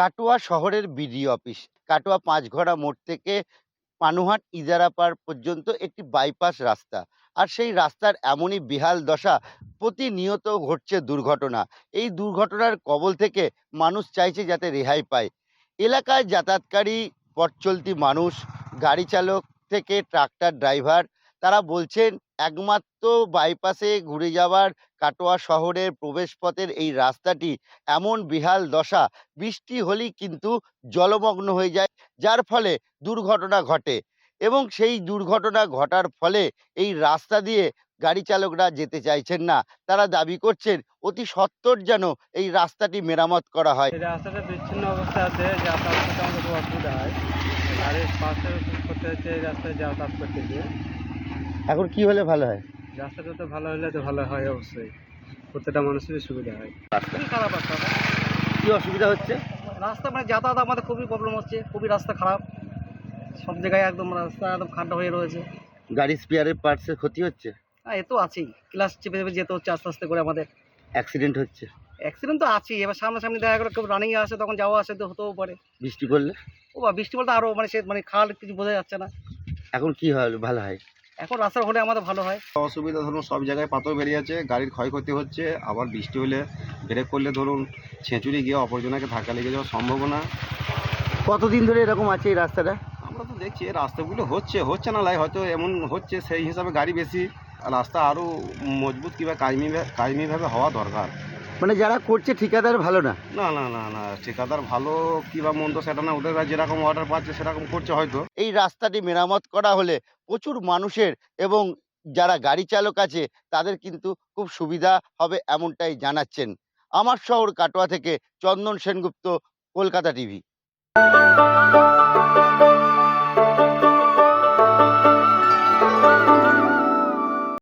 কাটোয়া শহরের BDO office, Katwa পাঁচঘড়া মোড় থেকে পানুহাট ইজারাপাড় পর্যন্ত একটি বাইপাস রাস্তা। আর সেই রাস্তার এমনই বেহাল দশা, প্রতিনিয়ত ঘটছে দুর্ঘটনা। এই দুর্ঘটনার কবল থেকে মানুষ চাইছে যাতে রেহাই পায়। এলাকায় যাতায়াতকারী পথচলতি মানুষ, গাড়ি চালক থেকে ট্রাক্টর ড্রাইভার, তারা বলছেন একমাত্র বাইপাসে ঘুরে যাওয়ার কাটোয়া শহরের প্রবেশপথের এই রাস্তাটি এমন বেহাল দশা, বৃষ্টি হলেই কিন্তু জলমগ্ন হয়ে যায়, যার ফলে দুর্ঘটনা ঘটে। এবং সেই দুর্ঘটনা ঘটার ফলে এই রাস্তা দিয়ে গাড়ি চালকরা যেতে চাইছেন না। তারা দাবি করছেন অতি সত্বর যেন এই রাস্তাটি মেরামত করা হয়। এই রাস্তাটা বিচ্ছিন্ন অবস্থায় আছে, যাতায়াত করতে আমাদের খুব অসুবিধা হয়। গাড়ির পাশে করতে হচ্ছে, এই রাস্তায় যাতায়াত করতে গিয়ে। এখন কি হলে ভালো হয়? রাস্তাটা তো ভালো হলে তো ভালো হয় অবশ্যই, প্রত্যেকটা মানুষেরই সুবিধা হয়। খুবই খারাপ রাস্তাটা। কি অসুবিধা হচ্ছে? রাস্তা মানে যাতায়াত আমাদের খুবই প্রবলেম হচ্ছে, খুবই রাস্তা খারাপ। সব জায়গায় একদম রাস্তা একদম খাড্ডা হয়ে রয়েছে। গাড়ি স্পেয়ারের পার্টসের ক্ষতি হচ্ছে, হ্যাঁ, এ তো আছেই, ক্লাস চেপে চেপে যেতে হচ্ছে আস্তে আস্তে করে আমাদের। অ্যাক্সিডেন্ট হচ্ছে। অ্যাক্সিডেন্ট তো আছেই, এবার সামনাসামনি দেখা গেলো কেউ রানিংয়ে আসে, তখন যাওয়া আসে তো হতেও পারে। বৃষ্টি পড়লে ও বা বৃষ্টি বলতে আরও মানে সে মানে খাল কিছু বোঝা যাচ্ছে না। এখন কি হয় ভালো হয়? এখন রাস্তা হলে আমাদের ভালো হয়। অসুবিধা ধরুন সব জায়গায় পাথর বেরিয়ে যাচ্ছে, গাড়ির ক্ষয়ক্ষতি হচ্ছে, আবার বৃষ্টি হলে ব্রেক করলে ধরুন ছেঁচুড়ি গিয়ে অপরজনকে ধাক্কা লেগে যাওয়ার সম্ভাবনা। কতদিন ধরে এরকম আছে এই রাস্তাটা? আমরা তো দেখছি এই রাস্তাগুলো হচ্ছে না লাই, হয়তো এমন হচ্ছে সেই হিসাবে গাড়ি বেশি, রাস্তা আরও মজবুত কিংবা কায়েমিভাবে হওয়া দরকার। মানে যারা করছে ঠিকাদার ভালো না? না না না না, ঠিকাদার ভালো কিংবা মন্দ সেটা না, ওদের কাছে যেরকম অর্ডার পাচ্ছে সেরকম করছে হয়তো। এই রাস্তাটি মেরামত করা হলে প্রচুর মানুষের এবং যারা গাড়ি চালক আছে তাদের কিন্তু খুব সুবিধা হবে এমনটাই জানাচ্ছেন। আমার শহর কাটোয়া থেকে চন্দন সেনগুপ্ত, কলকাতা টিভি।